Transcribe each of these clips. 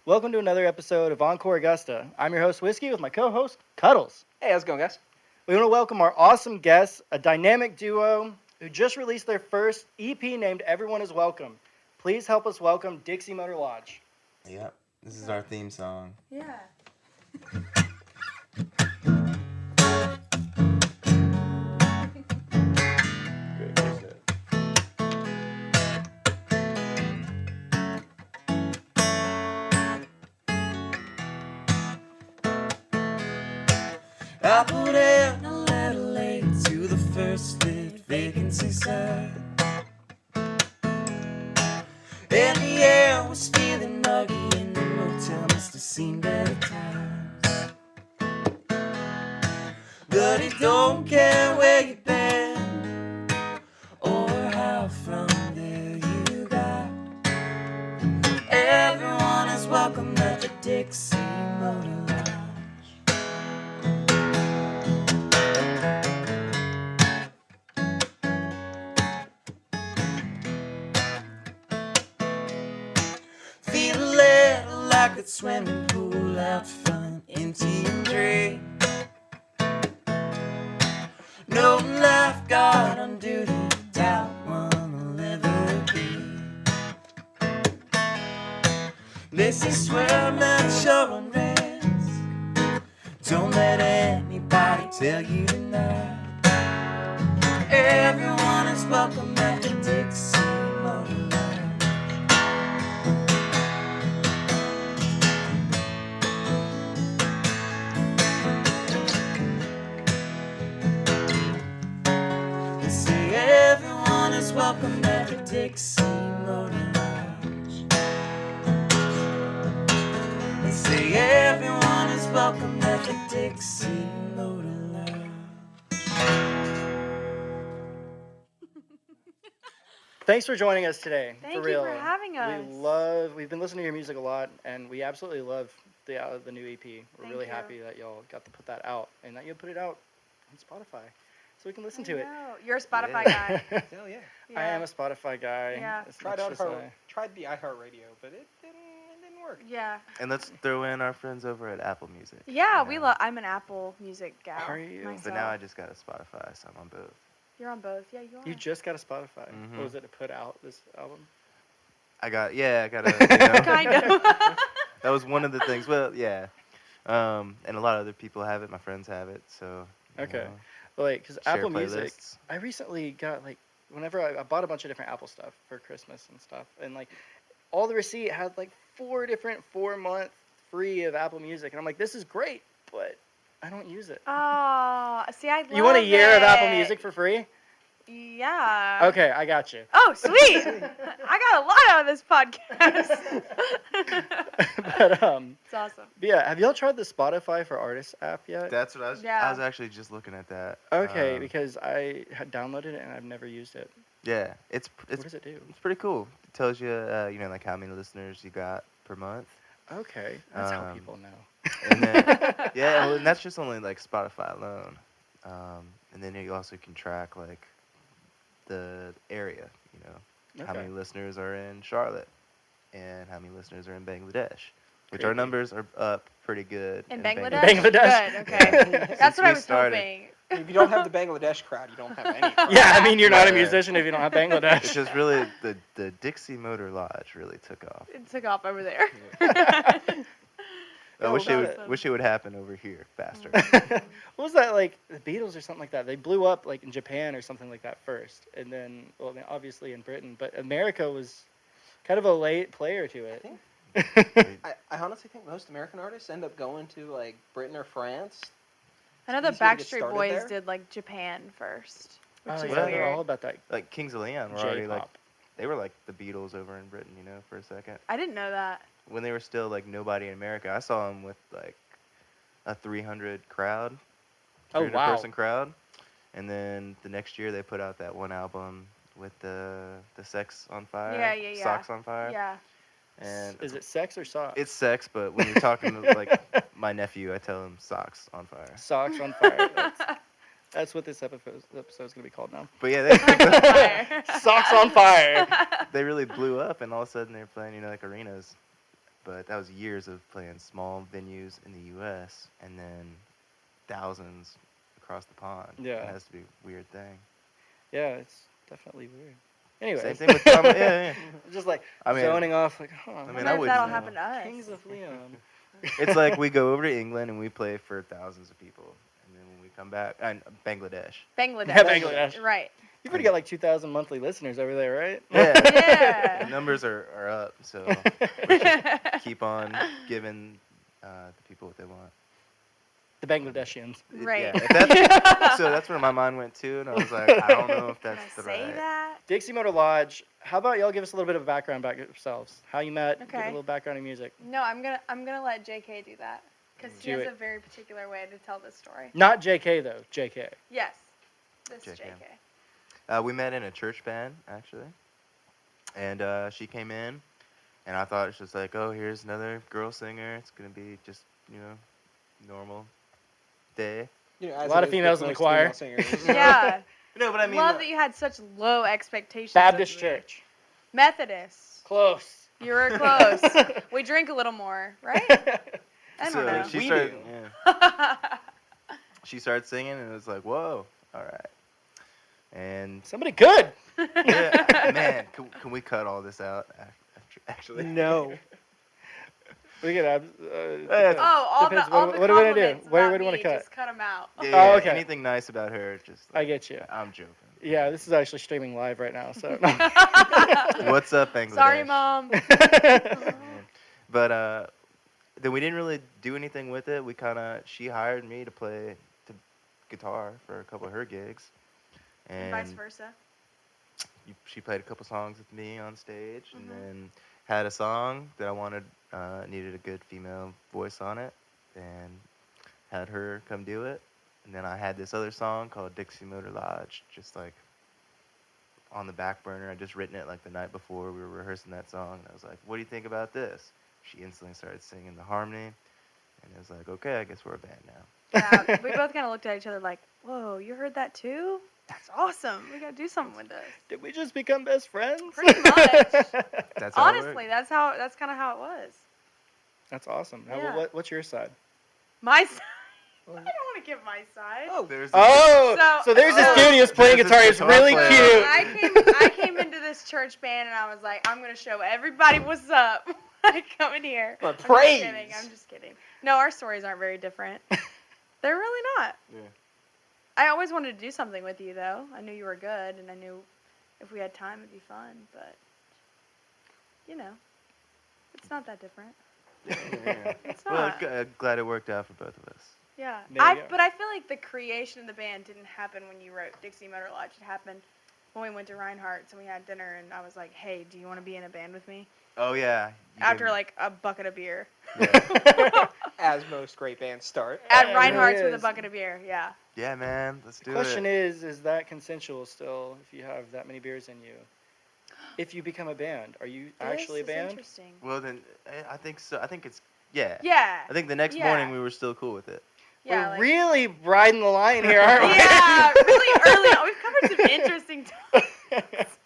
Welcome to another episode of Encore Augusta. I'm your host, Whiskey, with my co-host, Cuddles. Hey, how's it going, guys? We want to welcome our awesome guests, a dynamic duo who just released their first EP named Everyone is Welcome. Please help us welcome Dixie Motor Lodge. Yep, this is our theme song. Yeah. I put in a letter late to the first lit vacancy sign. And the air was feeling muggy and the motel must have seen better times. But it don't care where you've been or how from there you got. Everyone is welcome at the Dixie Motor Lodge. Feel a little like that swimming pool out front, empty and gray. No lifeguard on duty, doubt one will ever be. They say swim at shore on rest. Don't let anybody tell you tonight. Everyone is welcome at the Dixie Motor Lodge. They say everyone is welcome at the Dixie Motor Lodge. They say everyone is welcome at the Dixie Motor Lodge. Thanks for joining us today. Thank for you real. for having us. We've been listening to your music a lot, and we absolutely love the new EP. We're Thank really you. happy that y'all got to put that out, and that you'll put it out on Spotify, so we can listen I to it. know. You're a Spotify Yeah. guy. Hell yeah. Yeah. I am a Spotify guy. Yeah. As Tried much as tried the iHeartRadio, but it didn't work. Yeah. And let's throw in our friends over at Apple Music. Yeah, you we know? love. I'm an Apple Music gal. Are you? Myself. But now I just got a Spotify, so I'm on both. You're on both. Yeah, you are. You just got a Spotify. Mhm. What was it to put out this album? I got a, you know, kind of. that was one of the things. Well, yeah. And a lot of other people have it. My friends have it, so. you Okay. know, Well, like, because share Apple Music, playlists. I recently got, like, whenever I bought a bunch of different Apple stuff for Christmas and stuff, and, like, all the receipt had, like, 4-month free of Apple Music, and I'm like, this is great, but I don't use it. Oh, see, I love You want a year of Apple it. Music for free? Yeah. Okay, I got you. Oh, sweet. I got a lot out of this podcast. but It's awesome. yeah, have y'all tried the Spotify for Artists app yet? That's what I was. Yeah. I was actually just looking at that. Okay, because I had downloaded it and I've never used it. Yeah, it's What does it do? it's pretty cool. It tells you, you know, like how many listeners you got per month. Okay, that's how Um, people know. And then, yeah, well, and that's just only like Spotify alone. And then you also can track like the area, you know, how Okay. many listeners are in Charlotte and how many listeners are in Bangladesh, which our Creepy. numbers are up pretty good. In Bangladesh? Bangladesh? Good, okay. Since That's what I we was started. hoping. If you don't have the Bangladesh crowd, you don't have any crowd. Yeah, I mean, you're not a Right. musician if you don't have It's Bangladesh. just really the Dixie Motor Lodge really took off. It took off over there. I wish about it would happen over here faster. What was that, like, the Beatles or something like that? They blew up, like, in Japan or something like that first. And then, well, I mean, obviously in Britain. But America was kind of a late player to it. I honestly think most American artists end up going to like Britain or France. I know the Easier to get Backstreet started Boys there. did like Japan first, which Oh, is yeah, they're weird. all about that Like Kings of Leon were already like J-pop. they were like the Beatles over in Britain, you know, for a second. I didn't know that. When they were still like nobody in America, I saw them with like a 300 crowd, Oh, 300 wow. person crowd, and then the next year they put out that one album with the Sex on Fire, Yeah. Socks on Fire, Yeah. and Is it sex or socks? it's sex, but when you're talking to like my nephew, I tell him Socks on Fire. Socks on fire. That's what this episode's going to be called now. But yeah, they, Fire. Socks on fire. they really blew up, and all of a sudden they're playing, you know, like arenas but that was years of playing small venues in the U.S. and then thousands across the pond. Yeah. It has to be a weird thing. Yeah, it's definitely weird. Anyway, Same thing with comedy. Yeah. just like I mean, zoning off, like, I mean, Wonder I if wouldn't that'll know. happen to us. Kings of Leon. It's like we go over to England and we play for thousands of people, and then when we come back, and Bangladesh. Bangladesh. Yeah, Bangladesh. Right. You've already got like 2,000 monthly listeners over there, right? Yeah. Yeah. The numbers are up, so we just keep on giving the people what they want. The Bangladeshians. Right. Yeah, if that's, so that's where my mind went to, and I was like, I don't know if Can that's I the say right. that? Dixie Motor Lodge. How about y'all give us a little bit of background about yourselves? How you met? Give a Okay. little background in music. No, I'm gonna let JK do that because he Do has it. a very particular way to tell this story. Not JK though. JK. Yes, this JK. JK. We met in a church band, actually. And she came in, and I thought it was like, oh, here's another girl singer. It's going to be just, normal day. You know, A as lot it of is with females in the most choir. female singers. Yeah. No, but I mean, Love that you had such low expectations. Baptist of me. Church. Methodist. Close. You were close. We drink a little more, right? I so don't know. she We started, do. yeah, she started singing, and it was like, whoa, all right. And Somebody good. yeah, man, can we cut all this out? Actually, No. We could have. Oh, all Depends. the all the What do we wanna do? compliments What do about we wanna me, cut? just cut them out. Yeah, Oh, yeah, okay. anything nice about her, just. I get you. I'm joking. Yeah, this is actually streaming live right now. So. What's up, Bangladesh? Sorry, Mom. But then we didn't really do anything with it. She hired me to play guitar for a couple of her gigs, And vice versa. She played a couple songs with me on stage, and Mhm. then had a song that I wanted needed a good female voice on it, and had her come do it. And then I had this other song called Dixie Motor Lodge, just like on the back burner. I just written it like the night before we were rehearsing that song, and I was like, "What do you think about this?" She instantly started singing the harmony, and it was like, "Okay, I guess we're a band now." Yeah, we both kind of looked at each other like, "Whoa, you heard that too? That's awesome. We gotta do something with this." Did we just become best friends? Pretty much. That's how it Honestly, worked. that's kind of how it was. That's awesome. Now, Yeah. what's your side? My side. I don't want to give my side. Oh, There's So there's this Oh. dude who's playing There's guitar. this He's really guitar player. cute. I came into this church band and I was like, I'm gonna show everybody what's up. I come in here. But I'm praise. just kidding. I'm just kidding. No, our stories aren't very different. They're really not. Yeah. I always wanted to do something with you though. I knew you were good and I knew if we had time it'd be fun, but it's not that different. Yeah. It's Well, not. glad it worked out for both of us. Yeah. There you go. But I feel like the creation of the band didn't happen when you wrote Dixie Motor Lodge. It happened when we went to Reinhardt's and we had dinner and I was like, "Hey, do you want to be in a band with me?" Oh yeah. you After didn't- like a bucket of beer. Yeah. as most great bands start. At Yeah, it Reinhardt's really with a is. bucket of beer. Yeah. Yeah, man. Let's do The question it. is that consensual still if you have that many beers in you? If you become a band, are you actually a This is band? Interesting. Well then, I think so. I think it's yeah. Yeah. I think the next Yeah. morning we were still cool with it. Yeah. We're like- really riding the line here, aren't we? Yeah, really early on. We've covered some interesting topics.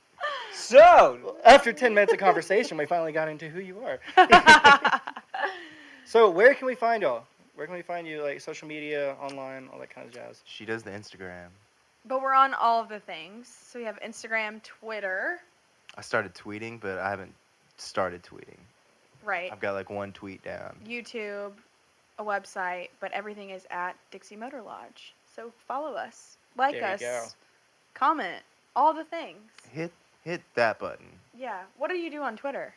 So, After 10 minutes of conversation, we finally got into who you are. So where can we find y'all? Where can we find you, like social media, online, all that kind of jazz? She does the Instagram. But we're on all of the things. So we have Instagram, Twitter, I started tweeting, but I haven't started tweeting. right? I've got like one tweet down. YouTube, a website, but everything is at Dixie Motor Lodge. So follow us, like There you us, go. comment, all the things. Hit that button. Yeah. What do you do on Twitter?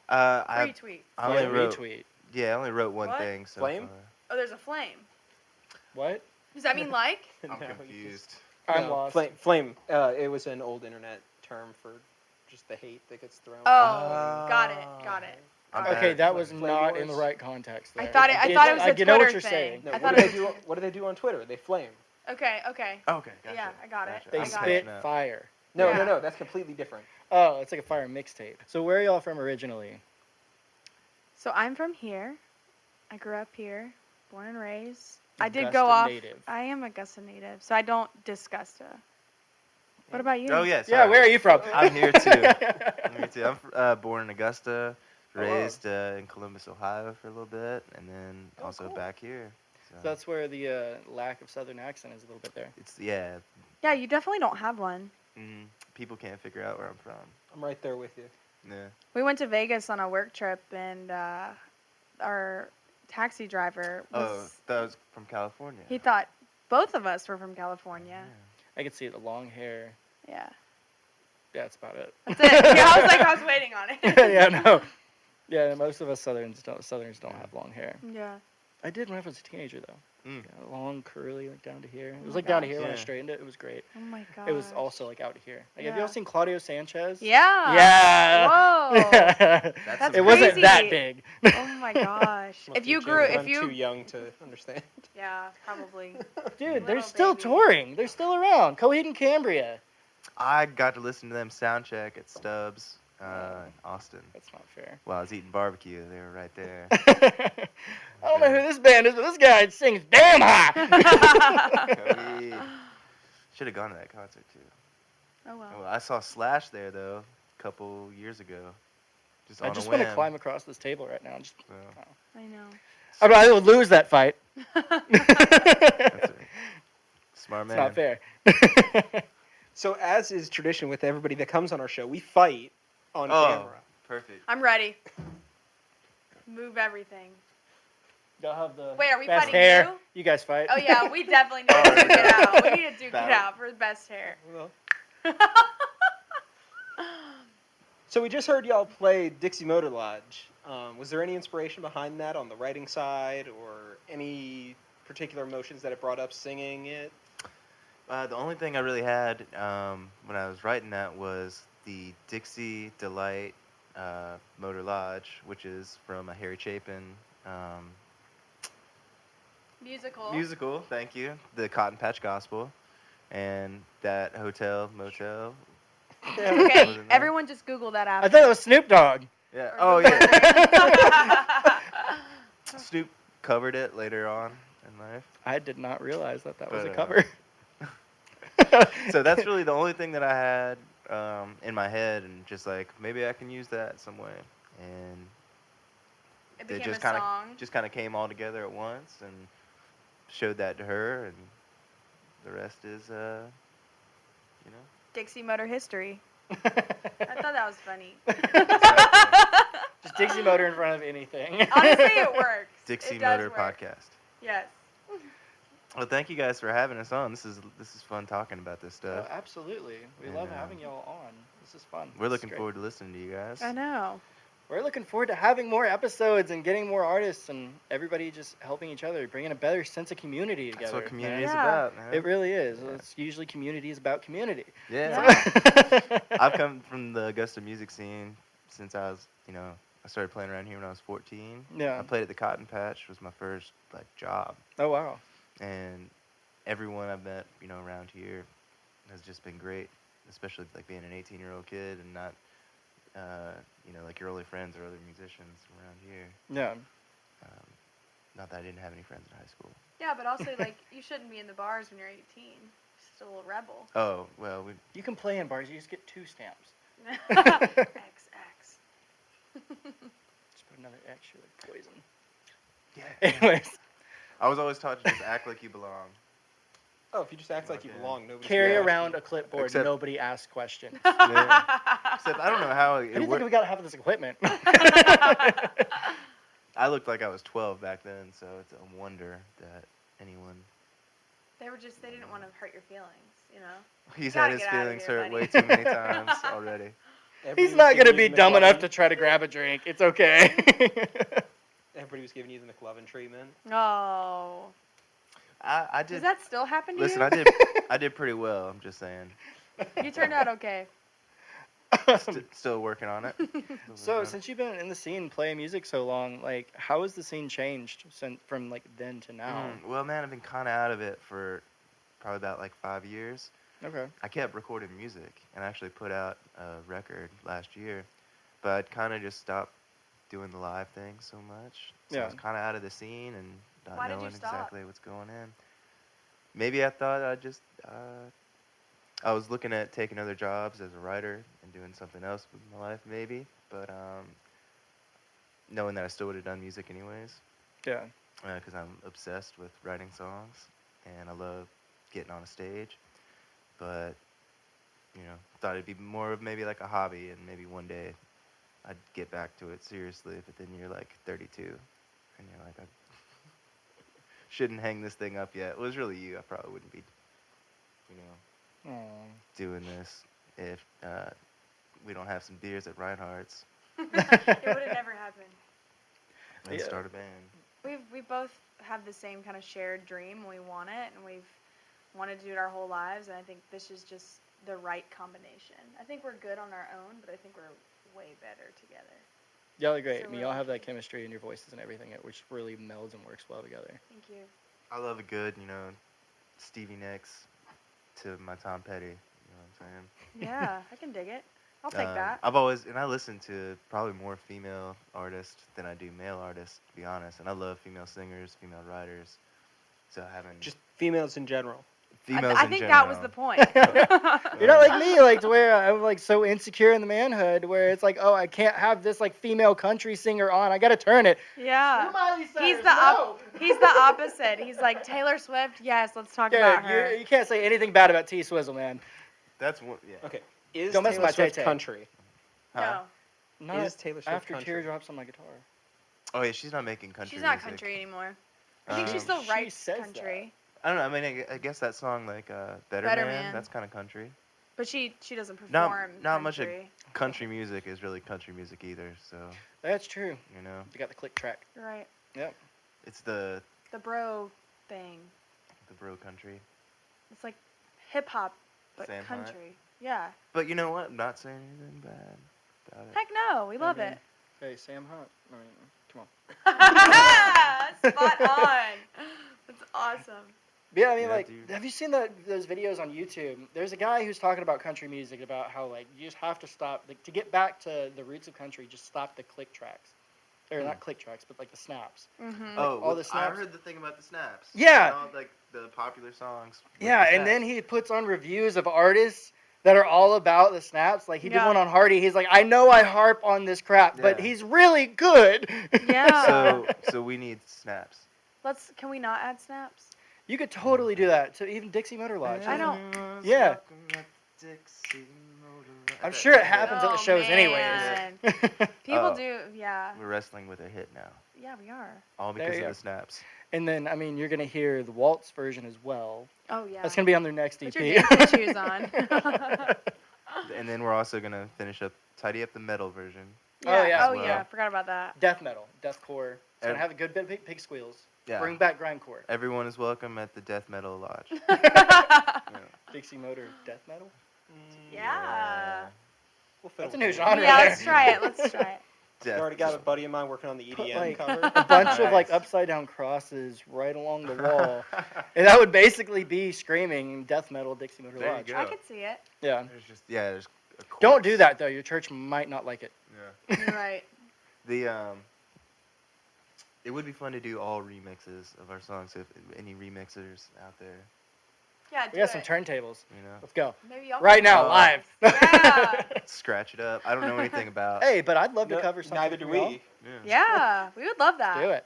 I Retweet. only Yeah, wrote retweet. I only wrote one What? thing. So Flame? far. Oh, there's a flame. What? Does that mean like? I'm No, you confused. I'm no, lost. Flame. It was an old internet term for just the hate that gets thrown. Oh, got it. Got it. I'm Got it. Okay, bad. that was Flame not in the wars? right context. I there. thought it was a you know what Twitter you're thing. saying. No, I what thought do it they was- do? What do they do on Twitter? They flame. Okay. Okay. Okay. Gotcha. Yeah, I got it. Gotcha. They I I'm got spit catching up. fire. No, Yeah. no, that's completely different. Oh, it's like a fire mixtape. So where are y'all from originally? So I'm from here. I grew up here, born and raised. I did Augusta go off. native. I am Augusta native, so I don't disgusta. What about you? Oh yes. Yeah, where are you from? I'm here too. I'm here too. I'm born in Augusta. Oh, wow. Raised in Columbus, Ohio for a little bit, and then Oh, also cool. back here. So So that's where the lack of Southern accent is a little bit there. it's yeah. Yeah, you definitely don't have one. Mm, people can't figure out where I'm from. I'm right there with you. Yeah. We went to Vegas on a work trip, and our taxi driver Oh, was. that was from California. He thought both of us were from California. I could see the long hair. Yeah. Yeah, that's about it. That's it. Yeah, I was waiting on it. Yeah, no. Yeah, most of us Southerners don't have long hair. Yeah. I did when I was a teenager though. Mm. Yeah, long, curly, like down to here. It Oh was my like down to gosh. here when I Yeah. straightened it. It was great. Oh my god. It was also like out to here. Like, have you Yeah. all seen Claudio Sanchez? Yeah. Yeah. Whoa. That's it wasn't crazy. that big. Oh my gosh. Must If be you too- grew, I'm if you. too young to understand. Yeah, probably. Dude, Little they're still baby. touring. They're still around. Coheed and Cambria. I got to listen to them soundcheck at Stubbs, in Austin. That's not fair. While I was eating barbecue, they were right there. I don't know who this band is, but this guy sings damn high. Cody. Should have gone to that concert too. Oh well. Oh, I saw Slash there though, a couple years ago. Just I on just a want to whim. climb across this table right now. And just, So, I know. I'd rather lose that fight. that's It's it. Smart man. not fair. So, as is tradition with everybody that comes on our show, we fight on Oh, camera. perfect. I'm ready. Move everything. Y'all have the Wait, are we best fighting hair. you? You guys fight. Oh yeah, we definitely need to duke it out. We need to duke it Battle. out for the best hair. Well, so we just heard y'all play Dixie Motor Lodge. Was there any inspiration behind that on the writing side, or any particular emotions that it brought up singing it? The only thing I really had when I was writing that was the Dixie Delight Motor Lodge, which is from a Harry Chapin Musical. musical. Thank you. The Cotton Patch Gospel, and that hotel motel. Okay, Wasn't that- everyone just Google that after. I thought it was Snoop Dogg. Yeah. Or Oh Google yeah. it. Snoop covered it later on in life. I did not realize that was a But, cover. So that's really the only thing that I had in my head, and just like maybe I can use that some way, and It it became just a kind song. of came all together at once, and showed that to her, and the rest is you know. Dixie Motor history. I thought that was funny. Just Dixie Motor in front of anything. Honestly, it works. Dixie It does Motor work. Podcast. Yes. Well, thank you guys for having us on. This is fun talking about this stuff. Absolutely. We And, love having y'all on. This is fun. We're This is looking great. forward to listening to you guys. I know. We're looking forward to having more episodes and getting more artists and everybody just helping each other, bringing a better sense of community together. That's what community man. is Yeah. about, man. It really is. Yeah. It's usually community is about community. Yeah. I've come from the Augusta music scene since I was, I started playing around here when I was 14. Yeah. I played at the Cotton Patch, was my first job, Oh wow. and everyone I've met, around here has just been great, especially being an 18-year-old kid and not, your early friends or other musicians around here. Yeah. Not that I didn't have any friends in high school. Yeah, but also you shouldn't be in the bars when you're 18. You're still a rebel. Oh, well, You can play in bars. You just get 2 stamps. XX. Just put another extra like poison. yeah. Anyways, I was always taught to just act like you belong. Oh, if you just act like you Okay. belong, nobody. carry around a clipboard. Except- Nobody asks questions. Yeah. Except I don't know how How it do you think worked. we gotta have this equipment? I looked like I was 12 back then, so it's a wonder that anyone. They didn't want to hurt your feelings, He's gotta had his get outta feelings here, hurt buddy. way too many times already. Everybody He's was not giving gonna you be the dumb enough McLovin- to try to grab a drink. It's okay. Everybody was giving you the McLovin treatment. Oh. I Does did. that still happen to Listen, you? I did pretty well. I'm just saying. You turned out okay. Still working on it. So, since you've been in the scene playing music so long, how has the scene changed from then to now? Well, man, I've been kind of out of it for probably about 5 years. Okay. I kept recording music and actually put out a record last year, but I'd kind of just stopped doing the live thing so much. So I Yeah. was kind of out of the scene and not Why did you knowing stop? exactly what's going in. Maybe I thought I was looking at taking other jobs as a writer and doing something else with my life, maybe. But knowing that I still would have done music anyways, Yeah. because I'm obsessed with writing songs and I love getting on a stage. But thought it'd be more of maybe like a hobby, and maybe one day I'd get back to it seriously. But then you're like 32, and you're like, I shouldn't hang this thing up yet. Well, it was really you. I probably wouldn't be, Aw. doing this if we don't have some beers at Reinhardt's It would have never happened. and Yeah. start a band. We both have the same kind of shared dream. We want it, and we've wanted to do it our whole lives. And I think this is just the right combination. I think we're good on our own, but I think we're way better together. Y'all are great. So I mean, we're y'all have that lucky. chemistry in your voices and everything, which really melds and works well together. Thank you. I love a good, Stevie Nicks to my Tom Petty. You know what I'm saying? Yeah, I can dig it. I'll take that. I listen to probably more female artists than I do male artists, to be honest. And I love female singers, female writers. So having Just females in general. females I in think general. that was the point. You're not like me, like to where I'm like so insecure in the manhood, where it's like, oh, I can't have this like female country singer on. I gotta turn it. Yeah. Miley He's Cyrus, the no! he's the opposite. He's like Taylor Swift. Yes, let's talk about her. Dude, you can't say anything bad about T Swizzle, man. That's one. Yeah. Okay. Is Don't mess with Taylor my Swift Tay-Tay. country? Huh? No, Not Is Taylor Swift after country? teardrops on my guitar. Oh yeah, she's not making country. she's not music. country anymore. I think she Um, still She writes says country, I don't know. I mean, I guess that song like Better, Better Man, Man. that's kind of country. but she doesn't Not- perform not much of- country. Country music is really country music either. So That's true. you know, You got the click track. You're right. Yep. it's the The bro thing. bro country. It's like hip hop, but Sam Hunt. country. Yeah. But you know what? I'm not saying anything bad about it. Heck no, we love mean, it. Hey, Sam Hunt. I mean, come on. Spot on. That's awesome. But yeah, I mean, Yeah, like, dude. have you seen those videos on YouTube? There's a guy who's talking about country music, about how, like, you just have to stop, like, to get back to the roots of country, just stop the click tracks. Or not click tracks, but, like, the snaps. Mm-hmm. Oh, all the I snaps. heard the thing about the snaps. Yeah. You know, like the popular songs. with Yeah, the and then snaps. he puts on reviews of artists that are all about the snaps. Like, he did Yeah. one on Hardy. He's like, I know I harp on this crap, but Yeah. he's really good. Yeah. So we need snaps. Can we not add snaps? You could totally do that to even Dixie Motor Lodge. I don't- Yeah. I'm sure it happens at the Oh, shows man. anyways. People Oh. do, yeah. We're wrestling with a hit now, Yeah, we are. all There because you of go. the snaps. And then, I mean, you're going to hear the waltz version as well. Oh, yeah. That's going to be on their next EP. Put your dancing shoes on. And then we're also gonna finish up, tidy up the metal version. Oh, yeah. Oh, Well. yeah. Forgot about that. Death metal, deathcore. It's going Ev- to have a good bit of pig squeals. Yeah. Bring back grindcore. Everyone is welcome at the Death Metal Lodge. Dixie Motor death metal? Yeah. We'll That's fiddle a new with it. genre. Yeah, there. let's try it. Let's try it. Death. I already got a buddy of mine working on the Put, EDM like, cover. a bunch of like Nice. upside down crosses right along the wall. And that would basically be screaming death metal Dixie Motor There you Lodge. go. I can see it. Yeah. There's a Don't do corpse. that though. Your church might not like it. Yeah. You're right. It would be fun to do all remixes of our songs. If any remixers out there, Yeah, do We got some it. turntables. you know, Let's go. Maybe y'all Right can now, do it. live. Yeah. scratch it up. I don't know anything about Hey, but I'd love to No, cover something. neither do from y'all. we. Yeah, we would love that. Do it.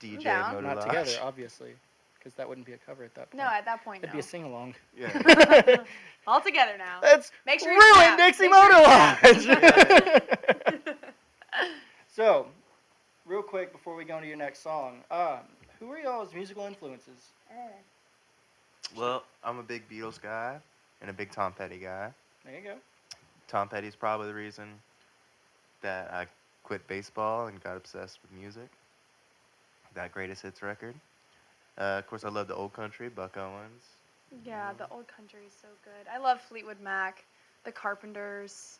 DJ down. Motor Not Lodge. together, obviously, because that wouldn't be a cover at that point. No, at that point, It'd no. be a sing along. Yeah. All together now. That's Make sure you ruined snap. Dixie Make sure Motor you snap. Lodge. So, real quick before we go into your next song, who are y'all's musical influences? Well, I'm a big Beatles guy and a big Tom Petty guy. There you go. Tom Petty's probably the reason that I quit baseball and got obsessed with music. That greatest hits record. Of course, I love the old country, Buck Owens. Yeah, the old country is so good. I love Fleetwood Mac, the Carpenters,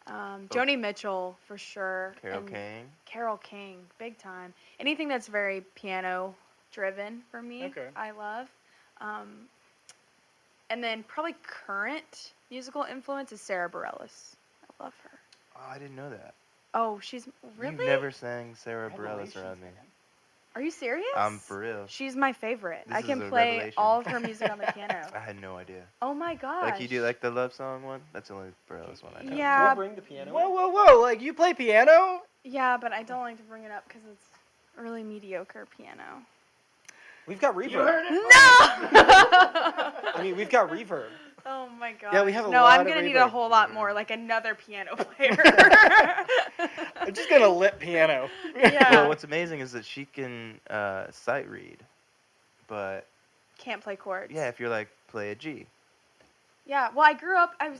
Joni Mitchell for sure. Carole and King. Carole King, big time. Anything that's very piano driven for me, Okay. I love. And then probably current musical influence is Sarah Bareilles. I love her. Oh, I didn't know that. Oh, she's really? You never sang Sarah Bareilles around me. Are you serious? I'm for real. She's my favorite. This I is can a play revelation. all of her music on the piano. I had no idea. Oh my gosh. Like you do like the love song one? That's the only Bareilles one I know. Yeah. We'll bring the piano. Whoa, whoa, whoa! Like you play piano? Yeah, but I don't like to bring it up because it's a really mediocre piano. We've got reverb. You heard it? No! I mean, we've got reverb. Oh my god. Yeah, we have a no, lot I'm of gonna need a reverb. whole lot more, like another piano player. I'm just gonna lip piano. Yeah. Well, what's amazing is that she can sight read, but Can't play chords. yeah, if you're like play a G. Yeah. Well, I grew up. I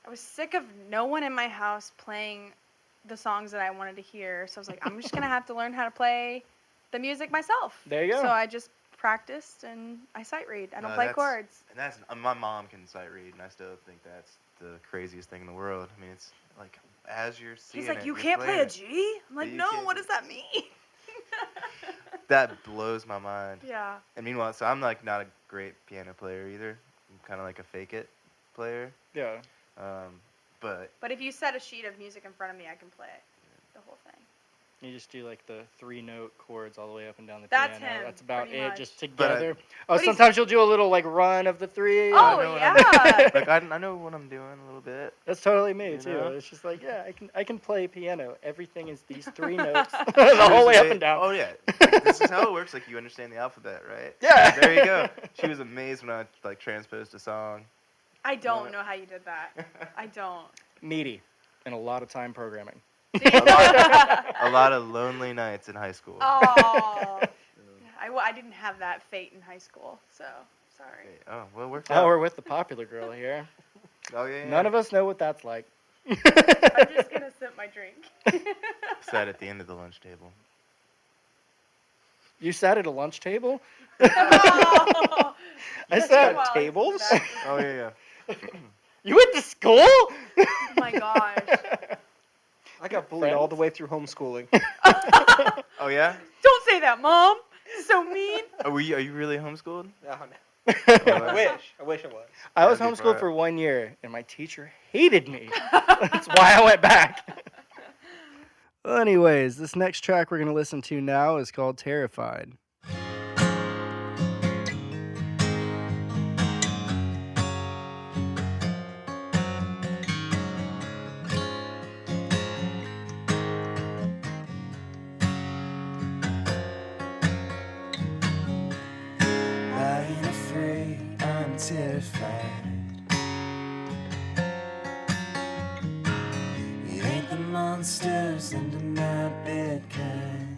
was sick of no one in my house playing the songs that I wanted to hear. So I was like, I'm just gonna have to learn how to play the music myself. There you go. So I just practiced and I sight read. I don't No, play that's- chords. And that's my mom can sight read, and I still think that's the craziest thing in the world. I mean, it's like as you're seeing He's like, it, you you're can't play playing a it. G? I'm like, You no. can't What play- does that mean? That blows my mind. Yeah. And meanwhile, so I'm like not a great piano player either. I'm kind of like a fake it player. Yeah. But But if you set a sheet of music in front of me, I can play it. The whole thing. You just do like the 3-note chords all the way up and down the That's piano. him, That's about pretty it, much. just But together. But he's- Sometimes you'll do a little like run of the 3. Oh, I know what I'm- yeah. like I know what I'm doing a little bit. That's totally me You too. know? It's just like, yeah, I can play piano. Everything is these 3 notes the whole way up and down. Oh yeah, like, this is how it works. Like you understand the alphabet, right? Yeah. There you go. She was amazed when I like transposed a song. I don't know how you did that. I don't. Meaty and a lot of time programming. A lot of lonely nights in high school. Oh. I didn't have that fate in high school, so sorry. Oh, well, we're Oh, we're with the popular girl here. Oh yeah. None of us know what that's like. I'm just gonna sip my drink. Sat at the end of the lunch table. You sat at a lunch table? Oh, I Yes, sat you was. at tables? That's- Oh yeah. You went to school? Oh my gosh. I got bullied all the way through homeschooling. Oh yeah. Don't say that, Mom. So mean. Are you really homeschooled? Oh, no. Oh, I wish I was. I was That'd be homeschooled fun. for 1 year, and my teacher hated me. That's why I went back. Well, anyways, this next track we're going to listen to now is called Terrified. I ain't afraid, I'm terrified. It ain't the monsters under my bed kind.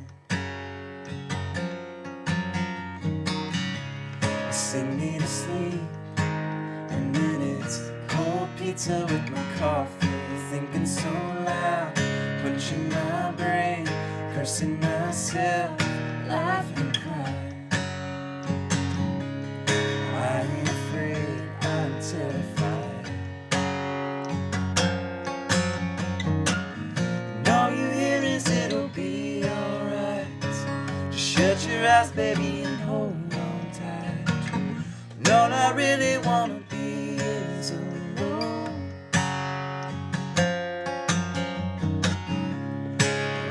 Sing me to sleep, and then it's cold pizza with my coffee. Thinking so loud, punching my brain, cursing myself, laughing and crying. I ain't afraid, I'm terrified. And all you hear is it'll be alright. Just shut your eyes, baby, and hold on tight. And all I really wanna be is alone.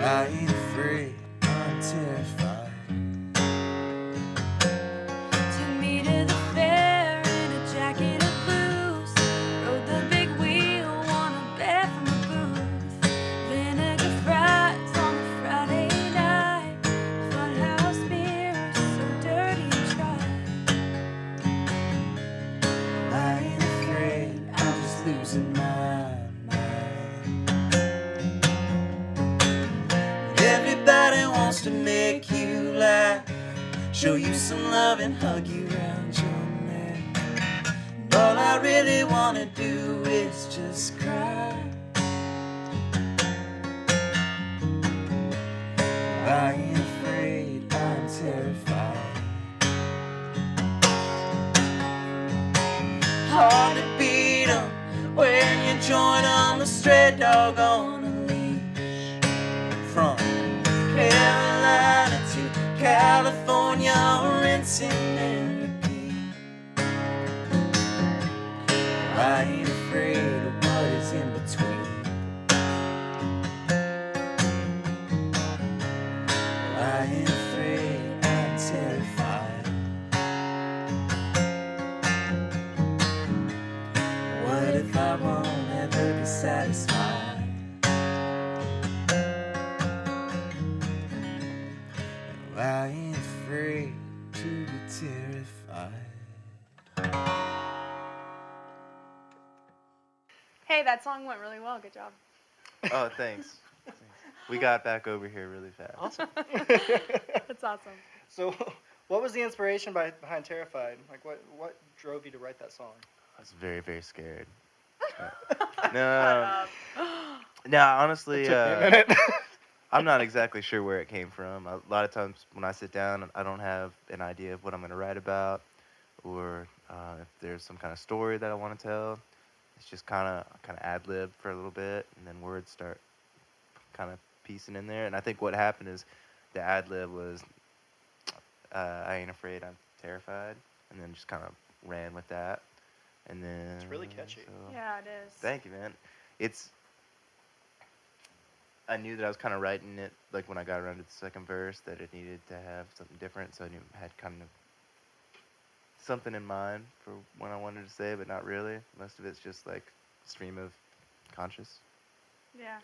I ain't afraid, I'm terrified. Took me to the fair in a jacket of blues. Rode the big wheel, won a bet from the booth. Vinegar fries on a Friday night. Funhouse mirrors so dirty and dry. I ain't afraid, I'm just losing my mind. Everybody wants to make you laugh, show you some love and hug you around your neck. And all I really wanna do is just cry. I ain't afraid, I'm terrified. Hard to beat 'em when you join 'em, a stray dog on a leash. From Carolina to California, rinsing and repeat. I ain't afraid of what is in between. I ain't afraid, I'm terrified. What if I won't ever be satisfied? I ain't afraid to be terrified. Hey, that song went really well. Good job. Oh, thanks. We got back over here really fast. Awesome. That's awesome. So, what was the inspiration behind Terrified? Like, what drove you to write that song? I was very, very scared. Shut No, up. no, honestly, It took me a minute. I'm not exactly sure where it came from. A lot of times when I sit down, I don't have an idea of what I'm going to write about, or if there's some kind of story that I want to tell. It's just kind of ad lib for a little bit, and then words start kind of piecing in there. And I think what happened is the ad lib was, I ain't afraid, I'm terrified, and then just kind of ran with that. And then It's really catchy. Yeah, it is. Thank you, man. I knew that I was kind of writing it like when I got around to the second verse that it needed to have something different, so I knew I had kind of something in mind for when I wanted to say, but not really. Most of it's just like stream of conscious. Yeah.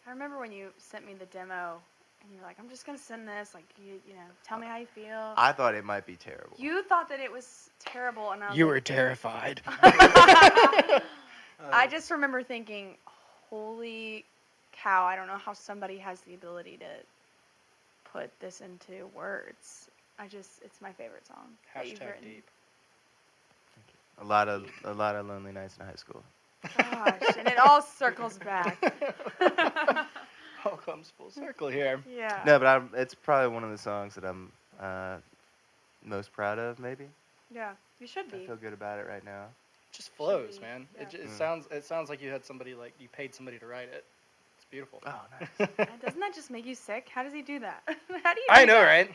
I remember when you sent me the demo, and you're like, I'm just gonna send this. Like, you know, tell me how you feel. I thought it might be terrible. You thought that it was terrible, and I was You like, were terrified. I just remember thinking, holy cow, I don't know how somebody has the ability to put this into words. It's my favorite song that you've Hashtag written. deep. A lot of lonely nights in high school. Gosh, and it all circles back. All comes full circle here. Yeah. No, but it's probably one of the songs that I'm most proud of. Maybe Yeah, you should I be. feel good about it right now. It just flows, be, man. yeah. It sounds like you had somebody, like, you paid somebody to write it. It's beautiful. Oh, nice. Doesn't that just make you sick? How does he do that? How do you? I do know, that? right?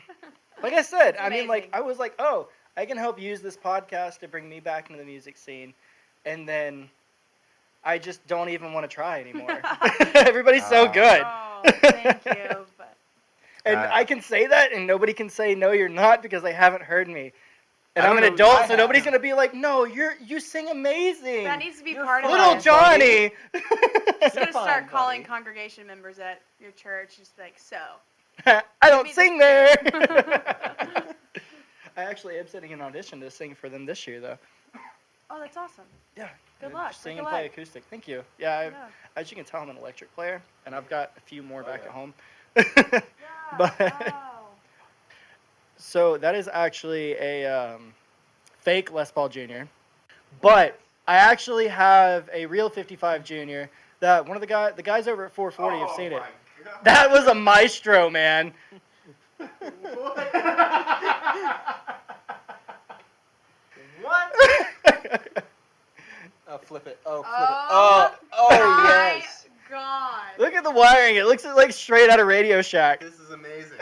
Like I said, It's I mean, like, amazing. I was like, oh, I can help use this podcast to bring me back into the music scene, and then I just don't even want to try anymore. Everybody's so good. Oh, thank you. But And I can say that, and nobody can say, no, you're not, because they haven't heard me. And I I'm don't an know, adult, I so nobody's have. going to be like, no, you sing amazing. that needs to be You're part of Little it. Johnny. Just gonna You're fine, start calling buddy. congregation members at your church, just like, so. I don't me the sing there. I actually am sitting an audition to sing for them this year, though. Oh, that's awesome. Yeah. Good luck. Sing Good and play luck. acoustic. Thank you. Yeah, Yeah. as you can tell, I'm an electric player, and I've got a few more back yeah. at home. Yeah. But Wow. so that is actually a fake Les Paul Jr. But I actually have a real 55 Jr. that one of the guys over at 440 have seen it. That was a maestro, man. What? Oh, flip it. Oh, flip Oh, it. Oh, my yes. God. Look at the wiring. It looks like straight out of Radio Shack. This is amazing.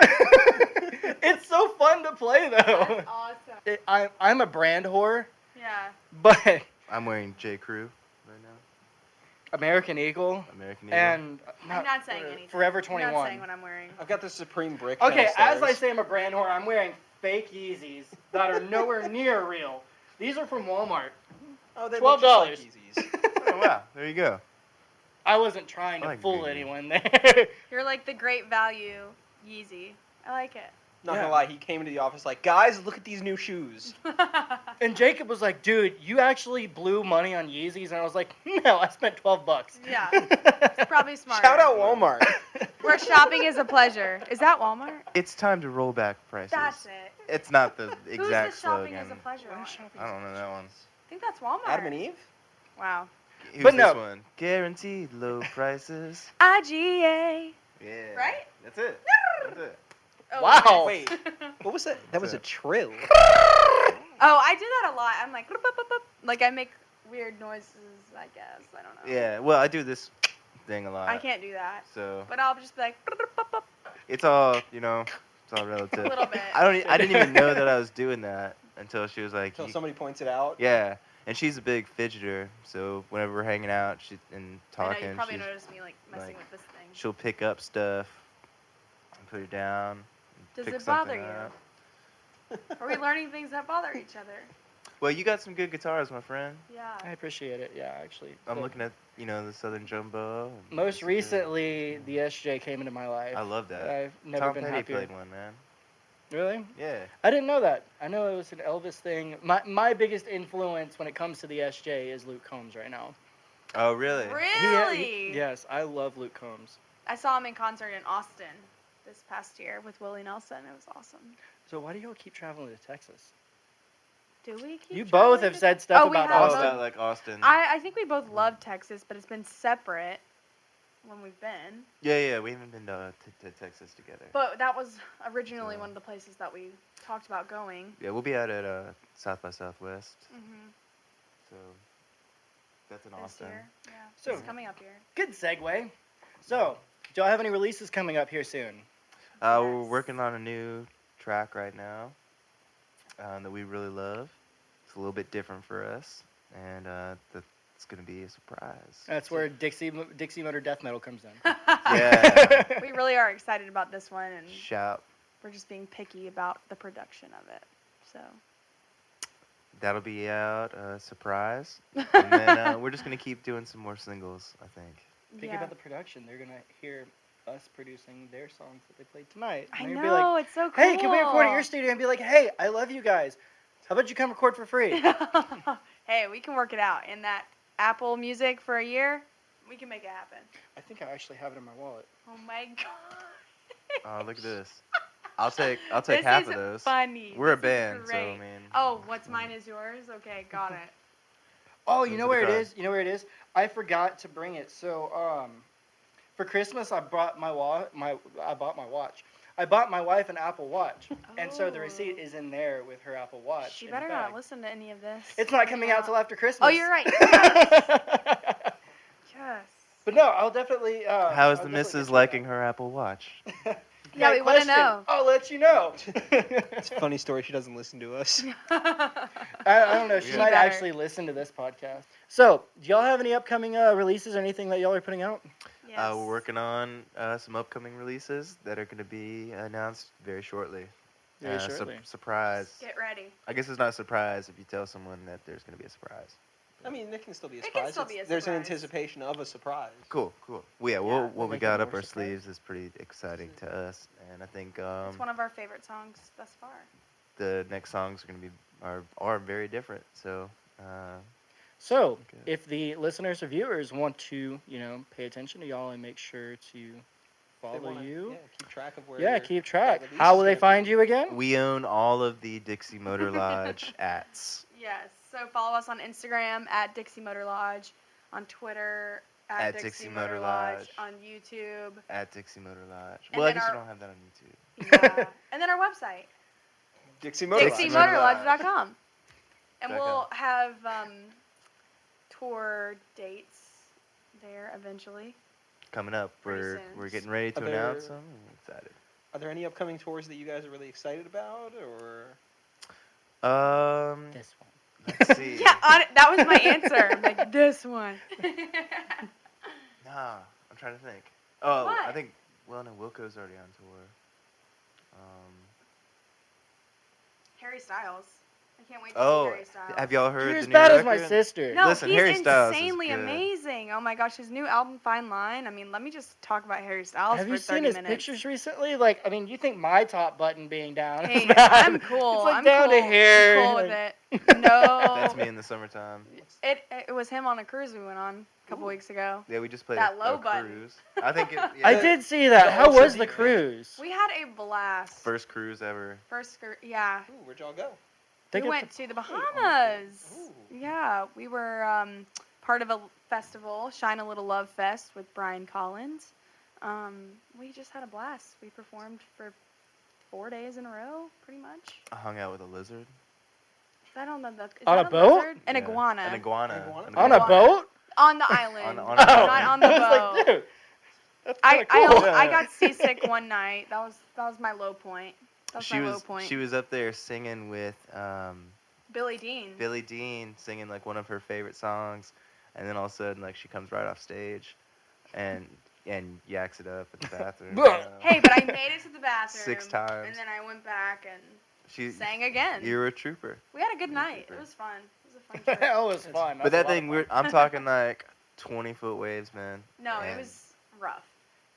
It's so fun to play, though. That's awesome. I'm a brand whore, Yeah. but I'm wearing J. Crew right now. American Eagle American Eagle. and I'm not saying anything. Forever I'm not 21. saying what I'm wearing. I've got the Supreme Brick. Okay, as I downstairs. say I'm a brand whore, I'm wearing fake Yeezys that are nowhere near real. These are from Walmart. Oh, they $12. look just like Yeezys. Oh wow, there you go. I wasn't trying to I like fool green. anyone there. You're like the great value Yeezy. I like it. Not Yeah. gonna lie, he came into the office like, guys, look at these new shoes. And Jacob was like, dude, you actually blew money on Yeezys? And I was like, no, I spent $12. Yeah. It's probably smart. Shout out Walmart. Where shopping is a pleasure. Is that Walmart? It's time to roll back prices. That's it. It's not the Who's exact the shopping slogan. is a pleasure? What on? is shopping? I don't know that one. I think that's Walmart. Adam and Eve? Wow. Who's But this no. one? Guaranteed low prices. IGA. Yeah. Right? That's it. That's it. Oh, Wow. Wait, what was that? That was a trill. Oh, I do that a lot. I'm like, "Boop, boop, boop, boop." Like I make weird noises. I guess I don't know. Yeah. Well, I do this thing a lot. I can't do that. So But I'll just be like, "Boop, boop, boop, boop." it's all it's all relative. A little bit. I didn't even know that I was doing that until she was like, Until "You-" somebody points it out. yeah. And she's a big fidgeter, so whenever we're hanging out and I know talking, you probably she's- noticed me like messing like, with this thing. she'll pick up stuff and put it down. And Does pick it bother something you? up. Are we learning things that bother each other? Well, you got some good guitars, my friend. Yeah. I appreciate it. Yeah, actually. I'm looking at the Southern Jumbo. and Most it's good. recently, the SJ came into my life. I love that. I've never Tom been Petty happier. played one, man. Really? Yeah. I didn't know that. I know it was an Elvis thing. My biggest influence when it comes to the SJ is Luke Combs right now. Oh, really? Really? Yes, I love Luke Combs. I saw him in concert in Austin this past year with Willie Nelson. It was awesome. So why do y'all keep traveling to Texas? Do we keep You both traveling have to- said stuff Oh, we about have Oh, Austin. about like Austin. I think we both love Texas, but it's been separate when we've been. Yeah, we haven't been to Texas together. But that was originally So- one of the places that we talked about going. Yeah, we'll be out at South by Southwest. Mm-hmm. So that's in This Austin. year. Yeah. So- It's coming up here. Good segue. So, do y'all have any releases coming up here soon? We're Yes. working on a new track right now that we really love. It's a little bit different for us, and that's gonna be a surprise. That's where Dixie Motor Death Metal comes in. Yeah. We really are excited about this one, and Shout. we're just being picky about the production of it. So. That'll be out, surprise. And then we're just gonna keep doing some more singles, I think. Think Yeah. about the production. They're gonna hear us producing their songs that they played tonight. I And know, they're gonna be like, it's so cool. hey, can we record at your studio? And be like, hey, I love you guys. How about you come record for free? Hey, we can work it out. In that Apple Music for a year, we can make it happen. I think I actually have it in my wallet. Oh my god. Oh, look at this. I'll take This half is of those. funny. We're a This is band, so I great. mean. Oh, what's mine is yours? Okay, got it. Oh, you Those know are where the it cards. is? You know where it is? I forgot to bring it. So, for Christmas, I brought I bought my watch. I bought my wife an Apple Watch, and so the receipt Oh. is in there with her Apple Watch. She in the better bag. not listen to any of this. It's not coming out till after Christmas. Oh, you're right. Yes. But no, I'll definitely. How is I'll the definitely missus get you liking that. her Apple Watch? Yeah, Great we wanna question. know. I'll let you know. It's a funny story. She doesn't listen to us. I don't know. She She might better. actually listen to this podcast. So, do y'all have any upcoming releases or anything that y'all are putting out? Yes. We're working on some upcoming releases that are going to be announced very shortly. Very shortly. Surprise. Get ready. I guess it's not a surprise if you tell someone that there's going to be a surprise. I mean, it can still be a It can surprise. still be a There's an surprise. anticipation of a surprise. Cool. Well, yeah, Yeah, what we'll we make got it up more our surprise. sleeves is pretty exciting to us, and I think It's one of our favorite songs thus far. the next songs are going to be are very different. So, So, Okay. if the listeners or viewers want to, pay attention to y'all and make sure to They follow wanna, you, Yeah, keep track of where. yeah, your- keep track. release How is will they gonna find be. you again? we own all of the Dixie Motor Lodge ats. Yes. So follow us on Instagram at Dixie Motor Lodge, on Twitter at Dixie Motor Lodge, on YouTube. At Dixie Motor Lodge. And Well, I then guess our- you don't have that on YouTube. Yeah. And then our website, Dixie Motor Lodge. DixieMotorLodge.com. And .com. we'll have tour dates there eventually. Coming up, Pretty we're soon. getting ready to Are announce there- them. I'm excited. Are there any upcoming tours that you guys are really excited about, or? This one. Let's see. Yeah, that was my answer. I'm like, this one. Nah, I'm trying to think. Oh, I What? think. Well, no, Wilco's already on tour. Harry Styles. I can't wait to Oh, see Harry Styles. have y'all heard You're as the new bad as record? my sister. No, Listen, he's Harry Styles is insanely good. amazing. Oh my gosh, his new album, Fine Line. I mean, let me just talk about Harry Styles Have for you 30 seen his minutes. pictures recently? Like, I mean, you think my top button being down is Hey, bad. I'm cool. It's like I'm down cool. to here. I'm cool with like- it. No. That's me in the summertime. It was him on a cruise we went on a couple weeks ago. Yeah, we just played That a low button. cruise. I think it. I yeah, did see that. the How whole was the city, man. cruise? We had a blast. First cruise ever. Yeah. Ooh, where'd y'all go? They We get went to the Bahamas. Ooh. Yeah, we were part of a festival, Shine a Little Love Fest with Brian Collins. We just had a blast. We performed for 4 days in a row, pretty much. I hung out with a lizard. Is that on the is On that a boat? lizard? An Yeah, iguana. An iguana. Iguana? An on a iguana. boat? On the island. On Oh, a boat. Not on the I was boat. like, dude, that's I kinda cool. I got seasick one night. That was my low point. That was She my low was point. she was up there singing with Billie Dean. Billie Dean, singing like one of her favorite songs, and then all of a sudden like she comes right off stage, and yaks it up at the bathroom. Hey, but I made it to the bathroom 6 times. and then I went back and She sang again. You were a trooper. We had a good You're a night. trooper. It was fun. It was a fun trip. That was fun. But That's that a lot thing, of fun. I'm talking like 20-foot waves, man. No, it And was rough.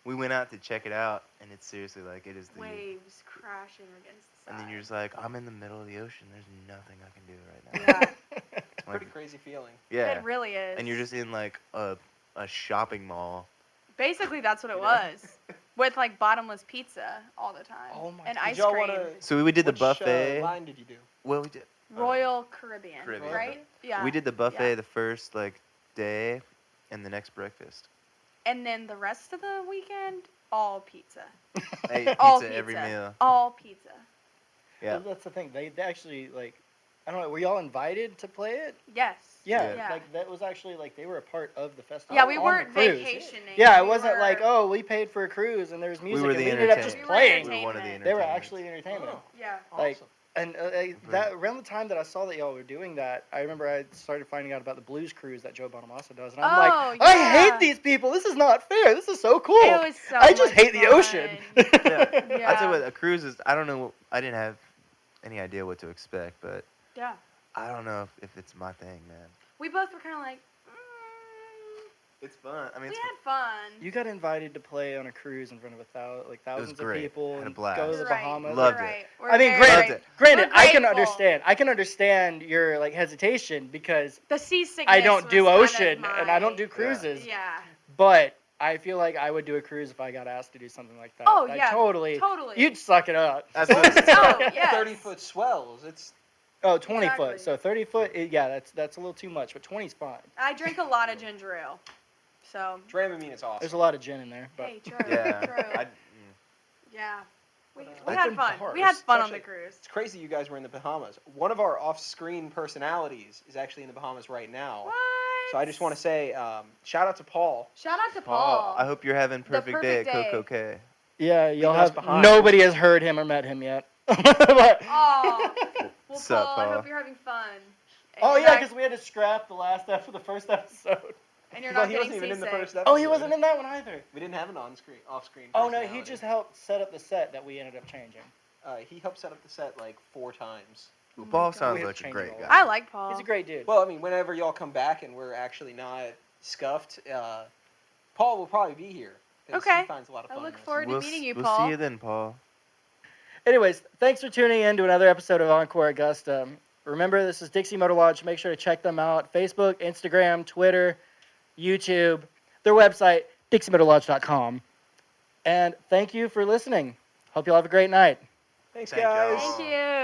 we went out to check it out, and it's seriously like it is the. Waves crashing against the side. And then you're just like, I'm in the middle of the ocean. There's nothing I can do right now. Yeah, It's a pretty crazy feeling. Yeah. it really is. And you're just in like a shopping mall. basically that's what it was, with like bottomless pizza all the time Oh my and God. ice Did y'all cream. wanna? So we did the Which, buffet. line did you do? Well, we did. Royal Caribbean, Caribbean. right? Yeah. We did the buffet Yeah. the first like day, and the next breakfast. And then the rest of the weekend, all pizza. I ate All pizza every pizza. meal. All pizza. Yeah. Well, that's the thing. They actually like, I don't know. Were y'all invited to play it? Yes. Yeah, Yeah. like that was actually like they were a part of the festival. Yeah, we on weren't the cruise. vacationing. Yeah, it We wasn't like, were- oh, we paid for a cruise and there was music were and the we ended up just entertainment. playing. We were one of the entertainment. They were entertainments. actually entertainment. Oh. Yeah. Like, Awesome. and that around the time that I saw that y'all were doing that, I remember I started finding out about the blues cruise that Joe Bonamassa does, and I'm Oh, like, I yeah. hate these people. This is not fair. This is so cool. It was so I just much hate the ocean. fun. Yeah. Yeah. I'd say what a cruise is. I don't know. I didn't have any idea what to expect, but Yeah. I don't know if it's my thing, man. We both were kind of like, It's fun. I mean, we it's had fun. You got invited to play on a cruise in front of thousands of great. people Had a and blast. go to the You're right. Bahamas. You're Loved it. right. We're I mean, very granted, Loved it. granted, We're I can grateful. understand. I can understand your like hesitation because The seasickness. I don't do was kind ocean of and I don't my- do cruises. Yeah. But I feel like I would do a cruise if I got asked to do something like that. Oh, Like, yeah, totally. Totally. You'd suck it up. That's what Oh, yes. 30-foot swells. It's Oh, 20 Exactly. foot. So 30 foot, yeah, that's a little too much, but 20's fine. I drink a lot of ginger ale, so. Dramamine is awesome. There's a lot of gin in there. But Hey, true. yeah. True. Yeah. We I've had been fun. bars. We had fun on the Especially- cruise. It's crazy you guys were in the Bahamas. One of our off-screen personalities is actually in the Bahamas right now. What? So I just want to say, shout out to Paul. Shout out to Paul, Paul. I hope you're having perfect day at perfect Coco day. K. yeah, y'all us have behind. nobody has heard him or met him yet. But- Oh. Well, Sup, Paul, I Paul? hope you're having fun. And oh you're yeah, not- because we had to scrap the first episode. And you're Well, not he getting wasn't even in the seasick. first episode. Oh, he wasn't in that one either. We didn't have an off-screen. Oh no, he personality. just helped set up the set that we ended up changing. He helped set up the set like 4 times. Well, Oh Paul my sounds God. like a We've great changed a guy. I like Paul. He's a great dude. Well, I mean, whenever y'all come back and we're actually not scuffed, Paul will probably be here. 'Cause Okay. He finds a lot of I fun look in this. forward to We'll meeting you, we'll Paul. see you then, Paul. Anyways, thanks for tuning in to another episode of Encore Augusta. Remember, this is Dixie Motor Lodge. Make sure to check them out. Facebook, Instagram, Twitter, YouTube, their website, DixieMotorLodge.com. And thank you for listening. Hope you all have a great night. Thanks, Thank guys. y'all. Thank you.